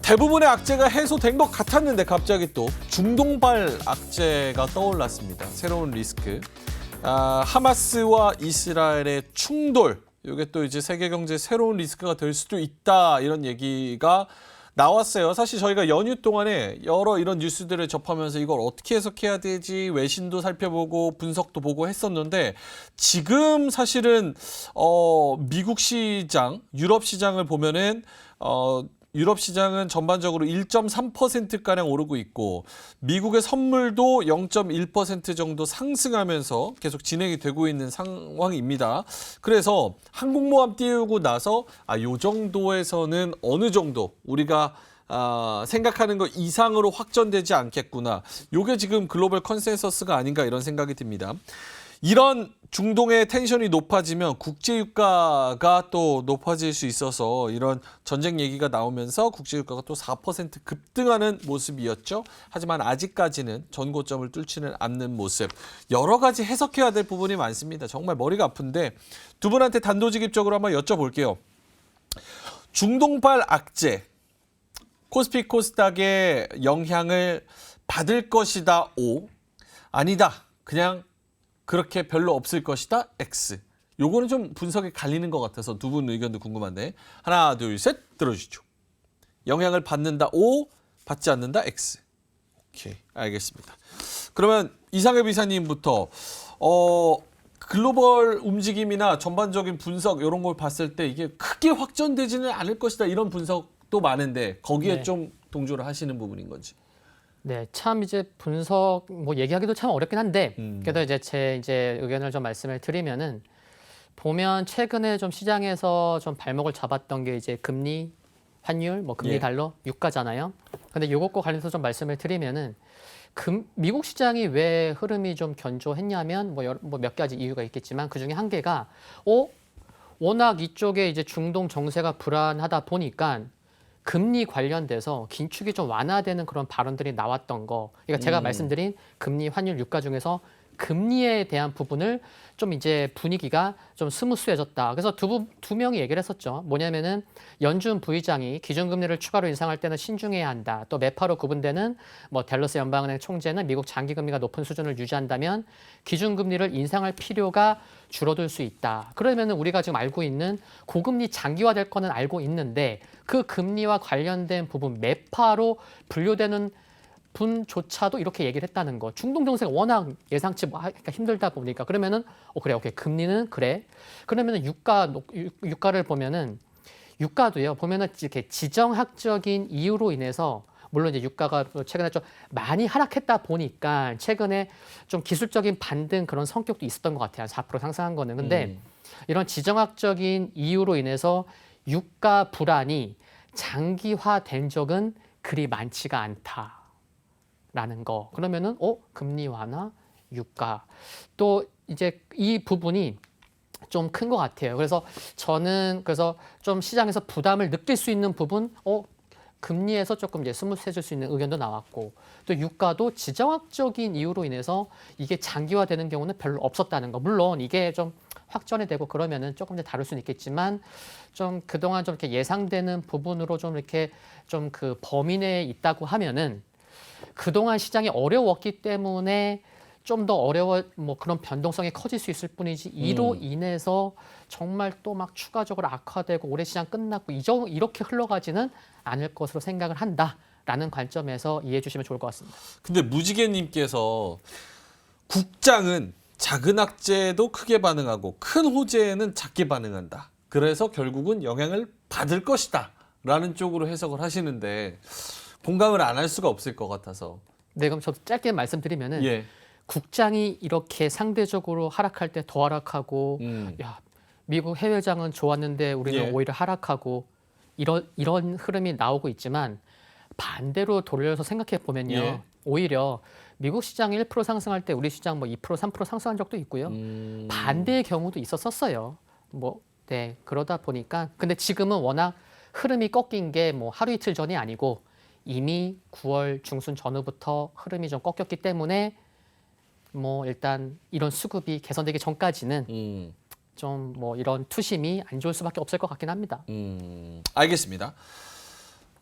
대부분의 악재가 해소된 것 같았는데 갑자기 또 중동발 악재가 떠올랐습니다. 새로운 리스크. 하마스와 이스라엘의 충돌. 이게 또 이제 세계 경제의 새로운 리스크가 될 수도 있다. 이런 얘기가 나왔어요. 사실 저희가 연휴 동안에 여러 이런 뉴스들을 접하면서 이걸 어떻게 해석해야 되지, 외신도 살펴보고 분석도 보고 했었는데 지금 사실은 미국 시장, 유럽 시장을 보면은 유럽 시장은 전반적으로 1.3%가량 오르고 있고 미국의 선물도 0.1% 정도 상승하면서 계속 진행이 되고 있는 상황입니다. 그래서 항공모함 띄우고 나서 요 정도에서는 어느 정도 우리가 생각하는 것 이상으로 확전되지 않겠구나. 요게 지금 글로벌 컨센서스가 아닌가 이런 생각이 듭니다. 이런 중동의 텐션이 높아지면 국제유가가 또 높아질 수 있어서 이런 전쟁 얘기가 나오면서 국제유가가 또 4% 급등하는 모습이었죠. 하지만 아직까지는 전고점을 뚫지는 않는 모습. 여러 가지 해석해야 될 부분이 많습니다. 정말 머리가 아픈데 두 분한테 단도직입적으로 한번 여쭤볼게요. 중동발 악재, 코스피 코스닥의 영향을 받을 것이다 O, 아니다 그냥 그렇게 별로 없을 것이다 X. 요거는 좀 분석이 갈리는 것 같아서 두 분 의견도 궁금한데 하나 둘 셋 들어주시죠. 영향을 받는다 O, 받지 않는다 X. 오케이, 알겠습니다. 그러면 이상엽 이사님부터 글로벌 움직임이나 전반적인 분석 이런 걸 봤을 때 이게 크게 확전되지는 않을 것이다 이런 분석도 많은데 거기에 네. 좀 동조를 하시는 부분인 건지. 네, 참 이제 분석 뭐 얘기하기도 참 어렵긴 한데 그래도 이제 제 의견을 좀 말씀을 드리면은 보면 최근에 좀 시장에서 좀 발목을 잡았던 게 이제 금리, 환율, 뭐 금리 예. 달러, 유가잖아요. 근데 이것과 관련해서 좀 말씀을 드리면은 미국 시장이 왜 흐름이 좀 견조했냐면 뭐 몇 가지 이유가 있겠지만 그 중에 한 개가 워낙 이쪽에 이제 중동 정세가 불안하다 보니까 금리 관련돼서 긴축이 좀 완화되는 그런 발언들이 나왔던 거. 그러니까 제가 말씀드린 금리, 환율, 유가 중에서 금리에 대한 부분을 좀 이제 분위기가 좀 스무스해졌다. 그래서 두 명이 얘기를 했었죠. 뭐냐면은 연준 부의장이 기준금리를 추가로 인상할 때는 신중해야 한다. 또 매파로 구분되는 뭐 댈러스 연방은행 총재는 미국 장기금리가 높은 수준을 유지한다면 기준금리를 인상할 필요가 줄어들 수 있다. 그러면은 우리가 지금 알고 있는 고금리 장기화될 거는 알고 있는데 그 금리와 관련된 부분 매파로 분류되는 분조차도 이렇게 얘기를 했다는 거. 중동 정세가 워낙 예상치 하기가 힘들다 보니까 그러면은 그래, 오케이, 금리는 그래. 그러면은 유가를 보면은 유가도요. 보면은 이렇게 지정학적인 이유로 인해서 물론 이제 유가가 최근에 좀 많이 하락했다 보니까 최근에 좀 기술적인 반등 그런 성격도 있었던 것 같아요. 4% 상승한 거는. 근데 이런 지정학적인 이유로 인해서 유가 불안이 장기화된 적은 그리 많지가 않다. 라는 거. 그러면은 금리 완화, 유가. 또 이제 이 부분이 좀 큰 것 같아요. 그래서 저는 좀 시장에서 부담을 느낄 수 있는 부분, 금리에서 조금 이제 스무스해질 수 있는 의견도 나왔고, 또 유가도 지정학적인 이유로 인해서 이게 장기화되는 경우는 별로 없었다는 거. 물론 이게 좀 확전이 되고 그러면은 조금 이제 다를 수는 있겠지만, 좀 그동안 좀 이렇게 예상되는 부분으로 좀 이렇게 좀 그 범위 내에 있다고 하면은 그동안 시장이 어려웠기 때문에 좀 더 뭐 그런 변동성이 커질 수 있을 뿐이지 이로 인해서 정말 또 막 추가적으로 악화되고 올해 시장 끝났고 이렇게 흘러가지는 않을 것으로 생각을 한다라는 관점에서 이해해 주시면 좋을 것 같습니다. 근데 무지개님께서 국장은 작은 악재도 크게 반응하고 큰 호재에는 작게 반응한다. 그래서 결국은 영향을 받을 것이다. 라는 쪽으로 해석을 하시는데 공감을 안 할 수가 없을 것 같아서. 네, 그럼 저도 짧게 말씀드리면은 예. 국장이 이렇게 상대적으로 하락할 때 더 하락하고 야, 미국 해외장은 좋았는데 우리는 예. 오히려 하락하고 이런 흐름이 나오고 있지만 반대로 돌려서 생각해 보면요. 예. 오히려 미국 시장 1% 상승할 때 우리 시장 뭐 2%, 3% 상승한 적도 있고요. 반대의 경우도 있었었어요. 네, 그러다 보니까 근데 지금은 워낙 흐름이 꺾인 게 뭐 하루 이틀 전이 아니고 이미 9월 중순 전후부터 흐름이 좀 꺾였기 때문에 뭐 일단 이런 수급이 개선되기 전까지는 좀 뭐 이런 투심이 안 좋을 수밖에 없을 것 같긴 합니다. 알겠습니다.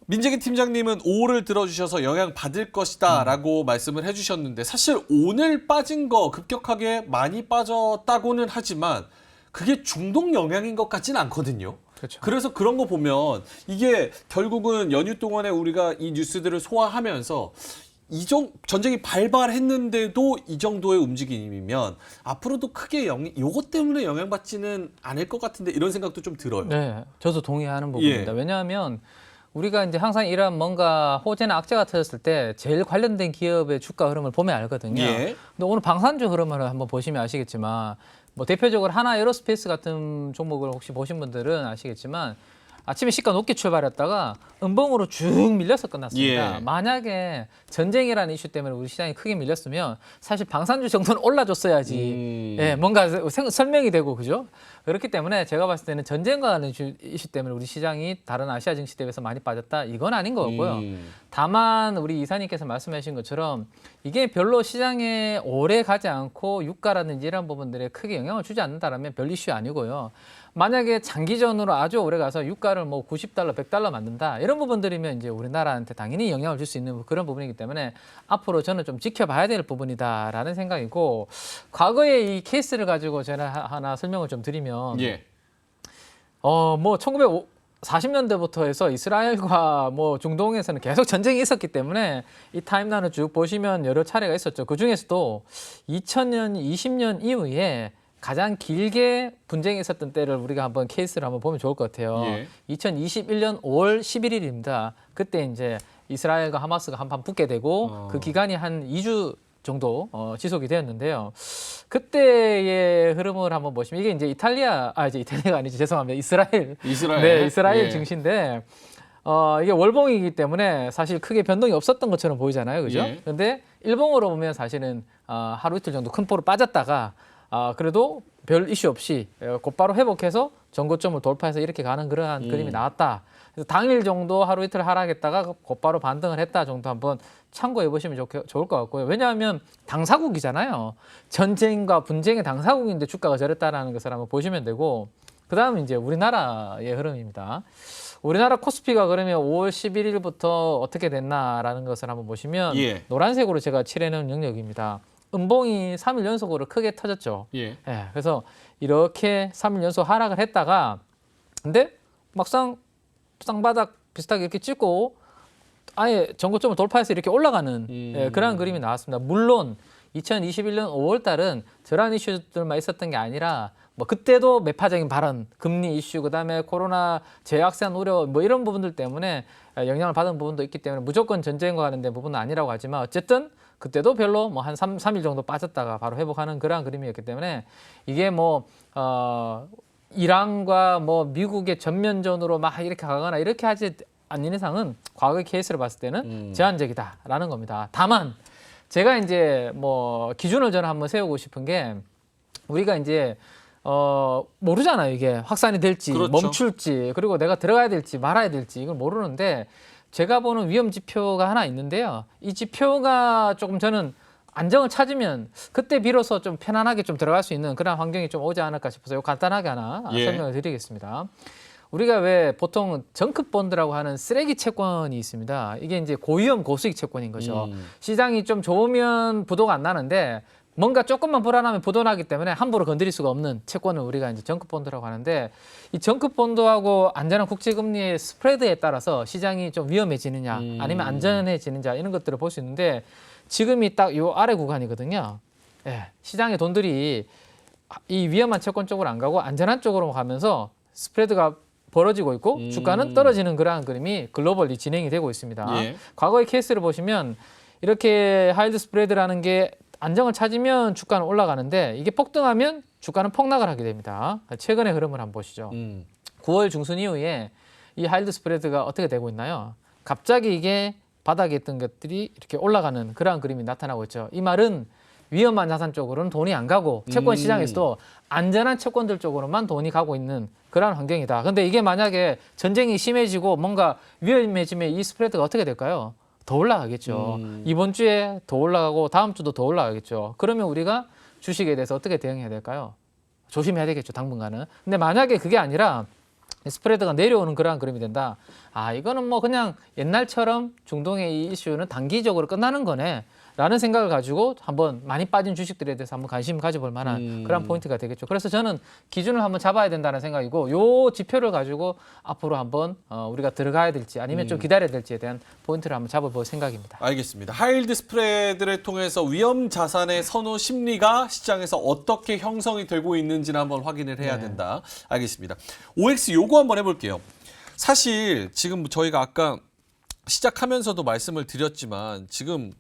민재기 팀장님은 5를 들어주셔서 영향 받을 것이다라고 말씀을 해주셨는데 사실 오늘 빠진 거 급격하게 많이 빠졌다고는 하지만 그게 중동 영향인 것 같지는 않거든요. 그렇죠. 그래서 그런 거 보면 이게 결국은 연휴 동안에 우리가 이 뉴스들을 소화하면서 전쟁이 발발했는데도 이 정도의 움직임이면 앞으로도 크게 요것 때문에 영향받지는 않을 것 같은데 이런 생각도 좀 들어요. 네, 저도 동의하는 부분입니다. 예. 왜냐하면 우리가 이제 항상 이런 뭔가 호재나 악재가 터졌을 때 제일 관련된 기업의 주가 흐름을 보면 알거든요. 예. 근데 오늘 방산주 흐름을 한번 보시면 아시겠지만 뭐 대표적으로 하나 에어로스페이스 같은 종목을 혹시 보신 분들은 아시겠지만 아침에 시가 높게 출발했다가 음봉으로 쭉 밀려서 끝났습니다. 예. 만약에 전쟁이라는 이슈 때문에 우리 시장이 크게 밀렸으면 사실 방산주 정도는 올라줬어야지. 예, 뭔가 설명이 되고 그죠? 그렇기 때문에 제가 봤을 때는 전쟁과 관련 이슈 때문에 우리 시장이 다른 아시아 증시 대비해서 많이 빠졌다. 이건 아닌 것 같고요. 다만 우리 이사님께서 말씀하신 것처럼 이게 별로 시장에 오래 가지 않고 유가라든지 이런 부분들에 크게 영향을 주지 않는다라면 별 이슈 아니고요. 만약에 장기전으로 아주 오래 가서 유가를 뭐 90달러, 100달러 만든다 이런 부분들이면 이제 우리나라한테 당연히 영향을 줄 수 있는 그런 부분이기 때문에 앞으로 저는 좀 지켜봐야 될 부분이다라는 생각이고 과거에 이 케이스를 가지고 제가 하나 설명을 좀 드리면 예. 뭐 1940년대부터 해서 이스라엘과 뭐 중동에서는 계속 전쟁이 있었기 때문에 이 타임라인을 쭉 보시면 여러 차례가 있었죠. 그 중에서도 2000년, 20년 이후에 가장 길게 분쟁이 있었던 때를 우리가 한번 케이스를 한번 보면 좋을 것 같아요. 예. 2021년 5월 11일입니다. 그때 이제 이스라엘과 하마스가 한판 붙게 되고 그 기간이 한 2주 정도 지속이 되었는데요. 그때의 흐름을 한번 보시면 이게 이제 이제 이탈리아가 아니지 죄송합니다. 이스라엘. 네, 이스라엘 예. 증시인데 이게 월봉이기 때문에 사실 크게 변동이 없었던 것처럼 보이잖아요. 그죠? 예. 그런데 일봉으로 보면 사실은 하루 이틀 정도 큰 폭으로 빠졌다가 그래도 별 이슈 없이 곧바로 회복해서 전고점을 돌파해서 이렇게 가는 그러한 그림이 나왔다. 그래서 당일 정도 하루 이틀 하락했다가 곧바로 반등을 했다 정도 한번 참고해 보시면 좋을 것 같고요. 왜냐하면 당사국이잖아요. 전쟁과 분쟁의 당사국인데 주가가 저랬다라는 것을 한번 보시면 되고 그다음은 이제 우리나라의 흐름입니다. 우리나라 코스피가 그러면 5월 11일부터 어떻게 됐나라는 것을 한번 보시면 예. 노란색으로 제가 칠해놓은 영역입니다. 음봉이 3일 연속으로 크게 터졌죠. 예. 그래서 이렇게 3일 연속 하락을 했다가 근데 막상 쌍바닥 비슷하게 이렇게 찍고 아예 전고점을 돌파해서 이렇게 올라가는 그런 그림이 나왔습니다. 물론 2021년 5월 달은 저런 이슈들만 있었던 게 아니라 뭐 그때도 매파적인 발언, 금리 이슈, 그다음에 코로나 재확산 우려 뭐 이런 부분들 때문에 영향을 받은 부분도 있기 때문에 무조건 전쟁과 관련된 부분은 아니라고 하지만 어쨌든 그때도 별로 뭐 한 3일 정도 빠졌다가 바로 회복하는 그러한 그림이었기 때문에 이게 뭐 이란과 뭐 미국의 전면전으로 막 이렇게 가거나 이렇게 하지 않는 이상은 과거의 케이스를 봤을 때는 제한적이다라는 겁니다. 다만 제가 이제 뭐 기준을 저는 한번 세우고 싶은 게 우리가 이제 모르잖아요. 이게 확산이 될지 그렇죠. 멈출지 그리고 내가 들어가야 될지 말아야 될지 이걸 모르는데 제가 보는 위험 지표가 하나 있는데요. 이 지표가 조금 저는 안정을 찾으면 그때 비로소 좀 편안하게 좀 들어갈 수 있는 그런 환경이 좀 오지 않을까 싶어서 이거 간단하게 하나 예. 설명을 드리겠습니다. 우리가 왜 보통 정크본드라고 하는 쓰레기 채권이 있습니다. 이게 이제 고위험 고수익 채권인 거죠. 시장이 좀 좋으면 부도가 안 나는데 뭔가 조금만 불안하면 부도나기 때문에 함부로 건드릴 수가 없는 채권을 우리가 이제 정크본드라고 하는데 이 정크본드하고 안전한 국제금리의 스프레드에 따라서 시장이 좀 위험해지느냐 아니면 안전해지느냐 이런 것들을 볼 수 있는데 지금이 딱 요 아래 구간이거든요. 예, 시장의 돈들이 이 위험한 채권 쪽으로 안 가고 안전한 쪽으로 가면서 스프레드가 벌어지고 있고 주가는 떨어지는 그러한 그림이 글로벌리 진행이 되고 있습니다. 예. 과거의 케이스를 보시면 이렇게 하이드 스프레드라는 게 안정을 찾으면 주가는 올라가는데 이게 폭등하면 주가는 폭락을 하게 됩니다. 최근의 흐름을 한번 보시죠. 9월 중순 이후에 이 하이드 스프레드가 어떻게 되고 있나요? 갑자기 이게 바닥에 있던 것들이 이렇게 올라가는 그러한 그림이 나타나고 있죠. 이 말은 위험한 자산 쪽으로는 돈이 안 가고 채권 시장에서도 안전한 채권들 쪽으로만 돈이 가고 있는 그런 환경이다. 근데 이게 만약에 전쟁이 심해지고 뭔가 위험해지면 이 스프레드가 어떻게 될까요? 더 올라가겠죠. 이번 주에 더 올라가고 다음 주도 더 올라가겠죠. 그러면 우리가 주식에 대해서 어떻게 대응해야 될까요? 조심해야 되겠죠, 당분간은. 근데 만약에 그게 아니라 스프레드가 내려오는 그러한 그림이 된다. 아, 이거는 뭐 그냥 옛날처럼 중동의 이 이슈는 단기적으로 끝나는 거네. 라는 생각을 가지고 한번 많이 빠진 주식들에 대해서 한번 관심 가져볼 만한 그런 포인트가 되겠죠. 그래서 저는 기준을 한번 잡아야 된다는 생각이고 요 지표를 가지고 앞으로 한번 우리가 들어가야 될지 아니면 좀 기다려야 될지에 대한 포인트를 한번 잡아볼 생각입니다. 알겠습니다. 하이힐드 스프레드를 통해서 위험 자산의 선호 심리가 시장에서 어떻게 형성이 되고 있는지는 한번 확인을 해야 된다. 알겠습니다. OX 요거 한번 해볼게요. 사실 지금 저희가 아까 시작하면서도 말씀을 드렸지만 지금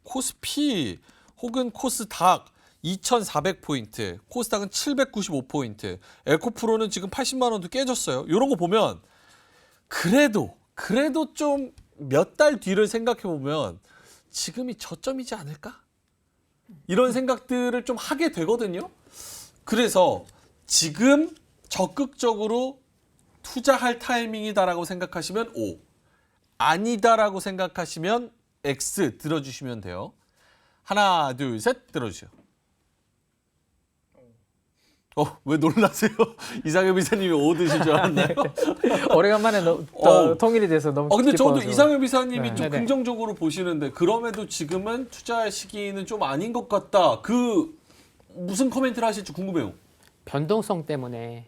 코스피 혹은 코스닥 2,400포인트, 코스닥은 795포인트, 에코프로는 지금 80만 원도 깨졌어요. 이런 거 보면 그래도 좀 몇 달 뒤를 생각해 보면 지금이 저점이지 않을까? 이런 생각들을 좀 하게 되거든요. 그래서 지금 적극적으로 투자할 타이밍이다라고 생각하시면 O, 아니다라고 생각하시면 X 들어주시면 돼요. 하나, 둘, 셋 들어주세요. 왜 놀라세요? 이상엽 이사님이 O 드실 줄 알았나요? 오래간만에 통일이 돼서 너무 근데 저도 기뻐서. 이상엽 이사님이 좀 네네. 긍정적으로 보시는데 그럼에도 지금은 투자할 시기는 좀 아닌 것 같다. 무슨 코멘트를 하실지 궁금해요. 변동성 때문에.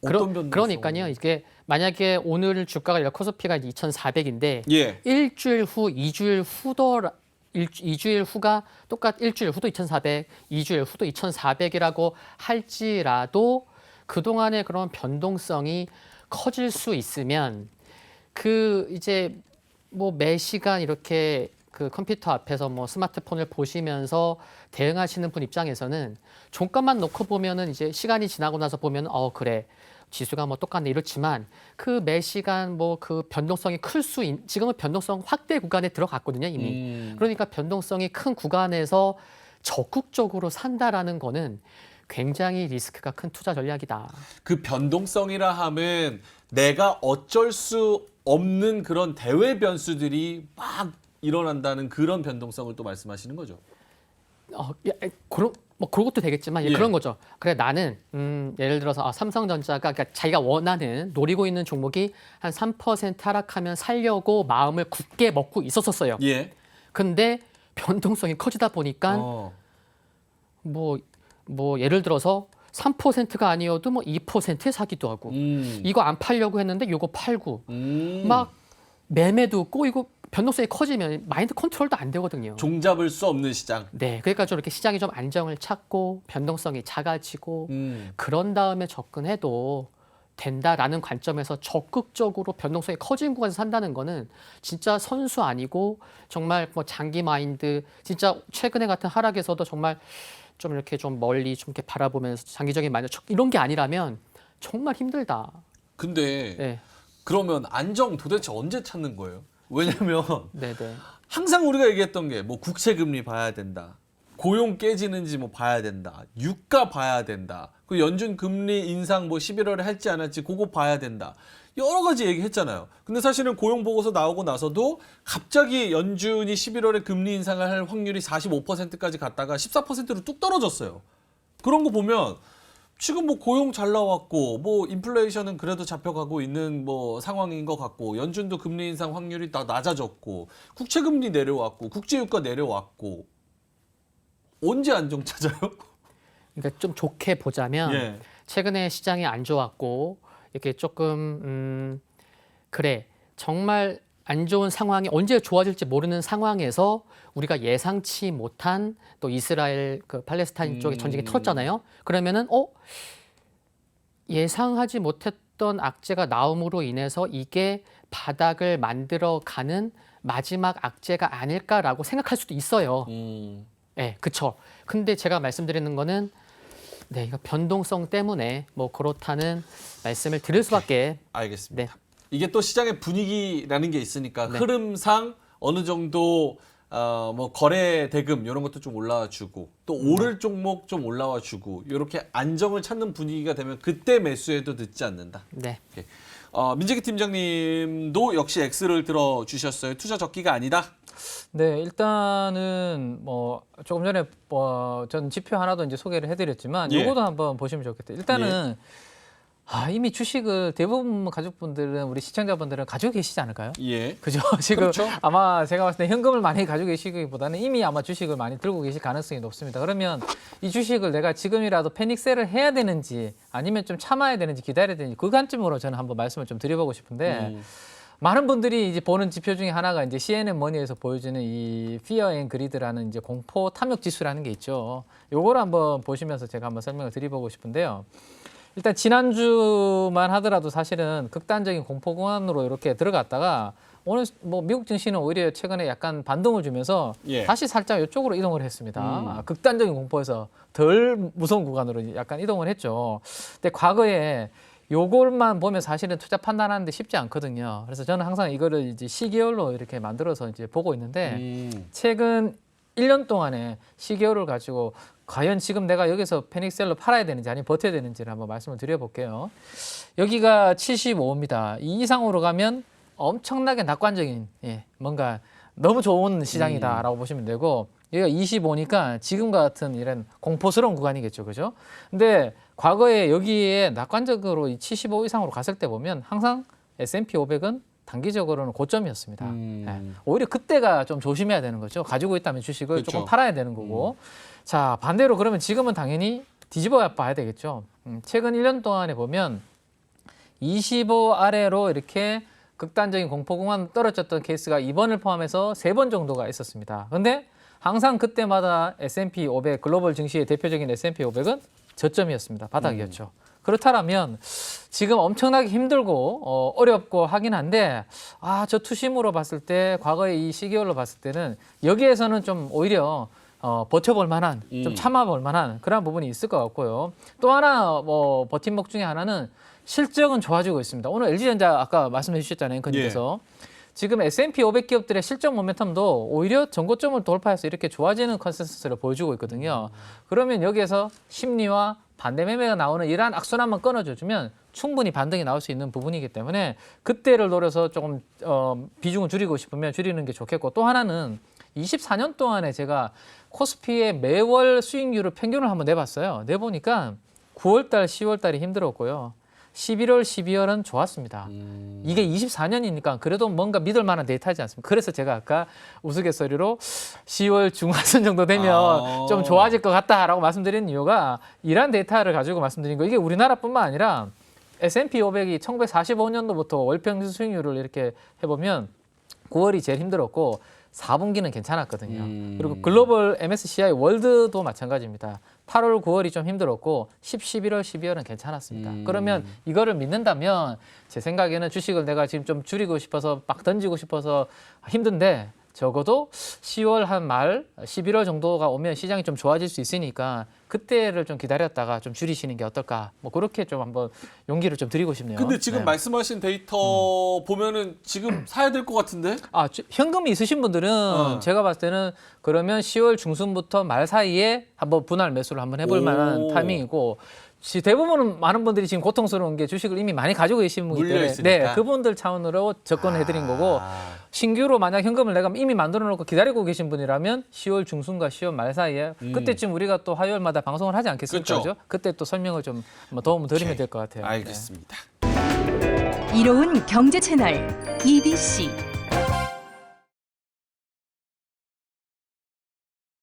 어떤 변동성? 그러니까요. 이게 만약에 오늘 주가가 코스피가 2,400인데 예. 일주일 후, 2주일 후더 2주일 후가 일주일 후도 2,400, 2주일 후도 2,400이라고 할지라도 그동안의 그런 변동성이 커질 수 있으면 이제 뭐 매 시간 이렇게 그 컴퓨터 앞에서 뭐 스마트폰을 보시면서 대응하시는 분 입장에서는 종가만 놓고 보면은 이제 시간이 지나고 나서 보면 그래. 지수가 뭐 똑같네 이렇지만 그 매 시간 뭐 그 변동성이 지금은 변동성 확대 구간에 들어갔거든요 이미. 그러니까 변동성이 큰 구간에서 적극적으로 산다라는 거는 굉장히 리스크가 큰 투자 전략이다. 그 변동성이라 함은 내가 어쩔 수 없는 그런 대외 변수들이 막 일어난다는 그런 변동성을 또 말씀하시는 거죠. 그런 것도 되겠지만 예. 그런 거죠. 그래 나는 예를 들어서 삼성전자가 그러니까 자기가 원하는 노리고 있는 종목이 한 3% 하락하면 살려고 마음을 굳게 먹고 있었어요. 예. 근데 변동성이 커지다 보니까 뭐 예를 들어서 3%가 아니어도 뭐 2%에 사기도 하고 이거 안 팔려고 했는데 이거 팔고 막 매매도 없고 이거 변동성이 커지면 마인드 컨트롤도 안 되거든요. 종잡을 수 없는 시장. 네, 그러니까 좀 이렇게 시장이 좀 안정을 찾고 변동성이 작아지고 그런 다음에 접근해도 된다라는 관점에서 적극적으로 변동성이 커진 구간에서 산다는 거는 진짜 선수 아니고 정말 뭐 장기 마인드 진짜 최근에 같은 하락에서도 정말 좀 이렇게 좀 멀리 좀 이렇게 바라보면서 장기적인 마인드 이런 게 아니라면 정말 힘들다. 근데 네, 그러면 안정 도대체 언제 찾는 거예요? 왜냐면 네, 네. 항상 우리가 얘기했던 게 뭐 국채 금리 봐야 된다. 고용 깨지는지 뭐 봐야 된다. 유가 봐야 된다. 그 연준 금리 인상 뭐 11월에 할지 안 할지 그거 봐야 된다. 여러 가지 얘기했잖아요. 근데 사실은 고용 보고서 나오고 나서도 갑자기 연준이 11월에 금리 인상을 할 확률이 45%까지 갔다가 14%로 뚝 떨어졌어요. 그런 거 보면 지금 뭐 고용 잘 나왔고 뭐 인플레이션은 그래도 잡혀가고 있는 뭐 상황인 것 같고 연준도 금리 인상 확률이 다 낮아졌고 국채 금리 내려왔고 국제 유가 내려왔고 언제 안정 찾아요? 그러니까 좀 좋게 보자면 예. 최근에 시장이 안 좋았고 이렇게 조금 그래 정말 안 좋은 상황이 언제 좋아질지 모르는 상황에서 우리가 예상치 못한 또 이스라엘 그 팔레스타인 쪽에 전쟁이 터졌잖아요. 그러면은 예상하지 못했던 악재가 나옴으로 인해서 이게 바닥을 만들어가는 마지막 악재가 아닐까라고 생각할 수도 있어요. 네, 그렇죠. 근데 제가 말씀드리는 거는 네, 이거 변동성 때문에 뭐 그렇다는 말씀을 드릴 수밖에. 알겠습니다. 네. 이게 또 시장의 분위기라는 게 있으니까 네. 흐름상 어느 정도 뭐 거래 대금 이런 것도 좀 올라와 주고 또 오를 종목 좀 올라와 주고 이렇게 안정을 찾는 분위기가 되면 그때 매수해도 늦지 않는다. 네. 오케이. 민재기 팀장님도 역시 X를 들어 주셨어요. 투자 적기가 아니다. 네, 일단은 뭐 조금 전에 전 지표 하나도 이제 소개를 해드렸지만 예. 요거도 한번 보시면 좋겠다. 일단은 이미 주식을 대부분 가족분들은 우리 시청자분들은 가지고 계시지 않을까요? 예. 그죠? 지금 그렇죠. 아마 제가 봤을 때 현금을 많이 가지고 계시기보다는 이미 아마 주식을 많이 들고 계실 가능성이 높습니다. 그러면 이 주식을 내가 지금이라도 패닉셀을 해야 되는지 아니면 좀 참아야 되는지 기다려야 되는지 그 관점으로 저는 한번 말씀을 좀 드려보고 싶은데 많은 분들이 이제 보는 지표 중에 하나가 이제 CNN 머니에서 보여주는 이 Fear and Greed라는 이제 공포 탐욕 지수라는 게 있죠. 요거를 한번 보시면서 제가 한번 설명을 드려보고 싶은데요. 일단 지난주만 하더라도 사실은 극단적인 공포 공간으로 이렇게 들어갔다가 오늘 뭐 미국 증시는 오히려 최근에 약간 반동을 주면서 예. 다시 살짝 이쪽으로 이동을 했습니다. 극단적인 공포에서 덜 무서운 구간으로 약간 이동을 했죠. 근데 과거에 요걸만 보면 사실은 투자 판단하는데 쉽지 않거든요. 그래서 저는 항상 이거를 이제 시계열로 이렇게 만들어서 이제 보고 있는데 최근 1년 동안에 시계열을 가지고 과연 지금 내가 여기서 패닉셀로 팔아야 되는지 아니면 버텨야 되는지를 한번 말씀을 드려볼게요. 여기가 75입니다. 이 이상으로 가면 엄청나게 낙관적인 뭔가 너무 좋은 시장이다라고 보시면 되고 여기가 25니까 지금 같은 이런 공포스러운 구간이겠죠. 그죠? 근데 과거에 여기에 낙관적으로 이 75 이상으로 갔을 때 보면 항상 S&P 500은 단기적으로는 고점이었습니다. 오히려 그때가 좀 조심해야 되는 거죠. 가지고 있다면 주식을 그렇죠. 조금 팔아야 되는 거고. 자, 반대로 그러면 지금은 당연히 뒤집어 봐야 되겠죠. 최근 1년 동안에 보면 25 아래로 이렇게 극단적인 공포 공간 떨어졌던 케이스가 이번을 포함해서 3번 정도가 있었습니다. 그런데 항상 그때마다 S&P 500 글로벌 증시의 대표적인 S&P 500은 저점이었습니다. 바닥이었죠. 그렇다면 지금 엄청나게 힘들고 어렵고 하긴 한데 저 투심으로 봤을 때 과거의 이 시기열로 봤을 때는 여기에서는 좀 오히려 버텨볼 만한 좀 참아볼 만한 그런 부분이 있을 것 같고요. 또 하나 뭐 버팀목 중에 하나는 실적은 좋아지고 있습니다. 오늘 LG전자 아까 말씀해 주셨잖아요. 앵커님께서. 지금 S&P 500 기업들의 실적 모멘텀도 오히려 전고점을 돌파해서 이렇게 좋아지는 컨센서스를 보여주고 있거든요. 그러면 여기에서 심리와 반대 매매가 나오는 이러한 악순환만 끊어줘주면 충분히 반등이 나올 수 있는 부분이기 때문에 그때를 노려서 조금 비중을 줄이고 싶으면 줄이는 게 좋겠고 또 하나는 24년 동안에 제가 코스피의 매월 수익률을 평균을 한번 내봤어요. 내보니까 9월달, 10월달이 힘들었고요. 11월, 12월은 좋았습니다. 이게 24년이니까 그래도 뭔가 믿을 만한 데이터지 않습니까? 그래서 제가 아까 우스갯소리로 10월 중하순 정도 되면 좀 좋아질 것 같다라고 말씀드린 이유가 이러한 데이터를 가지고 말씀드린 거. 이게 우리나라뿐만 아니라 S&P 500이 1945년도부터 월평균 수익률을 이렇게 해보면 9월이 제일 힘들었고 4분기는 괜찮았거든요. 그리고 글로벌 MSCI 월드도 마찬가지입니다. 8월, 9월이 좀 힘들었고 11월, 12월은 괜찮았습니다. 그러면 이거를 믿는다면 제 생각에는 주식을 내가 지금 좀 줄이고 싶어서 막 던지고 싶어서 힘든데 적어도 10월 한 말, 11월 정도가 오면 시장이 좀 좋아질 수 있으니까 그때를 좀 기다렸다가 좀 줄이시는 게 어떨까. 뭐 그렇게 좀 한번 용기를 좀 드리고 싶네요. 근데 지금 말씀하신 데이터 보면은 지금 사야 될 것 같은데? 현금이 있으신 분들은 제가 봤을 때는 그러면 10월 중순부터 말 사이에 한번 분할 매수를 한번 해볼 만한 타이밍이고 대부분은 많은 분들이 지금 고통스러운 게 주식을 이미 많이 가지고 계신 분이기 때문에 네, 그분들 차원으로 접근해드린 거고 신규로 만약 현금을 내가 이미 만들어 놓고 기다리고 계신 분이라면 10월 중순과 10월 말 사이에 그때쯤 우리가 또 화요일마다 방송을 하지 않겠습니까? 그렇죠? 그때 또 설명을 좀 도움을 드리면 될 것 같아요. 알겠습니다. 이로운 경제 채널 EBC